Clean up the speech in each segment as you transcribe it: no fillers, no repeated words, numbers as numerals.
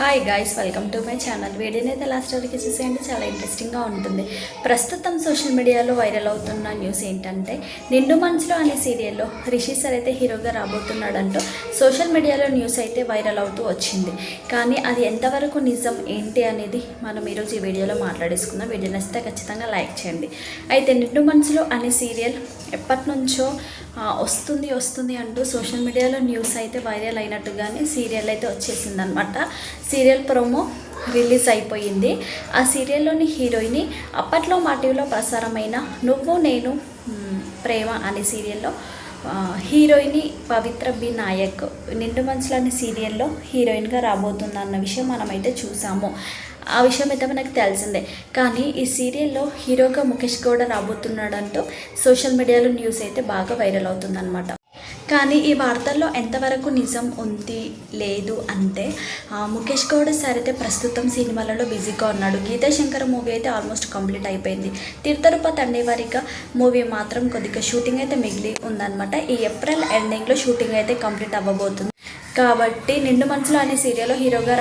Hi guys, welcome to my channel. వీడియోని అయితే last వరకు చూసేయండి, చాలా ఇంట్రెస్టింగ్గా ఉంటుంది. ప్రస్తుతం సోషల్ మీడియాలో వైరల్ అవుతున్న న్యూస్ ఏంటంటే, నిండు మనసులో అనే సీరియల్లో రిషి సార్ అయితే హీరోగా రాబోతున్నాడంటూ సోషల్ మీడియాలో న్యూస్ అయితే వైరల్ అవుతూ వచ్చింది. కానీ అది ఎంతవరకు నిజం ఏంటి అనేది మనం ఈరోజు ఈ వీడియోలో మాట్లాడేసుకుందాం. వీడియో నచ్చితే ఖచ్చితంగా లైక్ చేయండి. అయితే నిండు మనసులో అనే సీరియల్ ఎప్పటి నుంచో వస్తుంది అంటూ సోషల్ మీడియాలో న్యూస్ అయితే వైరల్ అయినట్టుగానే సీరియల్ అయితే వచ్చేసిందనమాట. సీరియల్ ప్రోమో రిలీజ్ అయిపోయింది. ఆ సీరియల్లోని హీరోయిన్ అప్పట్లో మా టీవీలో ప్రసారమైన నువ్వు నేను ప్రేమ అనే సీరియల్లో హీరోయిన్ పవిత్ర బి నాయక్ నిండు మనసులో అనే సీరియల్లో హీరోయిన్గా రాబోతుంది అన్న విషయం మనమైతే చూసాము. ఆ విషయం అయితే మనకు తెలిసిందే. కానీ ఈ సీరియల్లో హీరోగా ముఖేష్ గౌడ రాబోతున్నాడంటూ సోషల్ మీడియాలో న్యూస్ అయితే బాగా వైరల్ అవుతుందన్నమాట. కానీ ఈ వార్తల్లో ఎంతవరకు నిజం ఉంది లేదు అంటే, ముఖేష్ గౌడ సార్ అయితే ప్రస్తుతం సినిమాలలో బిజీగా ఉన్నాడు. గీతాశంకర్ మూవీ అయితే ఆల్మోస్ట్ కంప్లీట్ అయిపోయింది. తిరుతరుపతి అండేవారిగా మూవీ మాత్రం కొద్దిగా షూటింగ్ అయితే మిగిలి ఉందన్నమాట. ఈ ఏప్రిల్ ఎండింగ్లో షూటింగ్ అయితే కంప్లీట్ అవ్వబోతుంది. కాబట్టి నిండు మనసులో అనే సీరియల్లో హీరోగా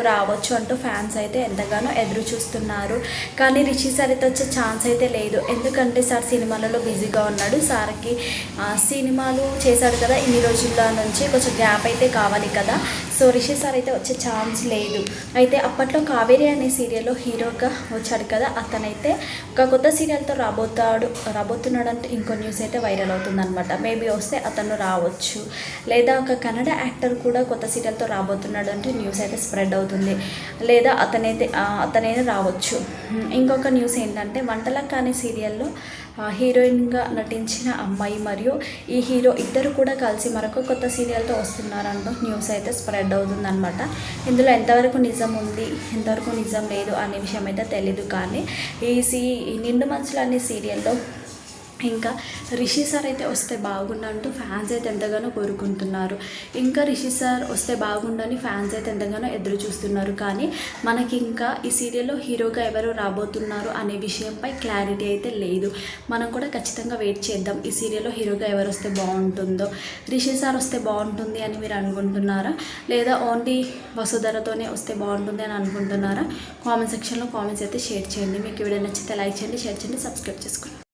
రావచ్చు అంటూ ఫ్యాన్స్ అయితే ఎంతగానో ఎదురు చూస్తున్నారు. కానీ రిషి సార్ అయితే వచ్చే ఛాన్స్ అయితే లేదు. ఎందుకంటే సార్ సినిమాలలో బిజీగా ఉన్నాడు. సార్కి సినిమాలు చేశాడు కదా, ఇన్ని రోజుల నుంచి కొంచెం గ్యాప్ అయితే కావాలి కదా. సో రిషి సార్ అయితే వచ్చే ఛాన్స్ లేదు. అయితే అప్పట్లో కావేరి అనే సీరియల్లో హీరోగా వచ్చాడు కదా, అతనైతే ఒక కొత్త సీరియల్తో రాబోతున్నాడు అంటే ఇంకో న్యూస్ అయితే వైరల్ అవుతుందన్నమాట. మేబీ వస్తే అతను రావచ్చు, లేదా ఒక కన్నడ యాక్టర్ కూడా కొత్త సీరియల్తో రాబోతున్నాడు అంటే న్యూస్ అయితే స్ప్రెడ్ అవుతుంది, లేదా అతనైనా రావచ్చు. ఇంకొక న్యూస్ ఏంటంటే, వంటలక్క అనే సీరియల్లో హీరోయిన్గా నటించిన అమ్మాయి మరియు ఈ హీరో ఇద్దరు కూడా కలిసి మరొక కొత్త సీరియల్తో వస్తున్నారంటూ న్యూస్ అయితే స్ప్రెడ్ అవుతుందన్నమాట. ఇందులో ఎంతవరకు నిజం ఉంది, ఎంతవరకు నిజం లేదు అనే విషయం అయితే తెలీదు. కానీ ఈ నిండు మనసులో అనే సీరియల్లో ఇంకా రిషి సార్ అయితే వస్తే బాగుండంటూ ఫ్యాన్స్ అయితే ఎంతగానో కోరుకుంటున్నారు. ఇంకా రిషి సార్ వస్తే బాగుండని ఫ్యాన్స్ అయితే ఎంతగానో ఎదురు చూస్తున్నారు. కానీ మనకి ఇంకా ఈ సీరియల్లో హీరోగా ఎవరు రాబోతున్నారు అనే విషయంపై క్లారిటీ అయితే లేదు. మనం కూడా ఖచ్చితంగా వెయిట్ చేద్దాం. ఈ సీరియల్లో హీరోగా ఎవరు వస్తే బాగుంటుందో, రిషి సార్ వస్తే బాగుంటుంది అని మీరు అనుకుంటున్నారా, లేదా ఓన్లీ వసుధరతోనే వస్తే బాగుంటుంది అని అనుకుంటున్నారా? కామెంట్ సెక్షన్లో కామెంట్స్ అయితే షేర్ చేయండి. మీకు వీడియో నచ్చితే లైక్ చేయండి, షేర్ చేయండి, సబ్స్క్రైబ్ చేసుకోండి.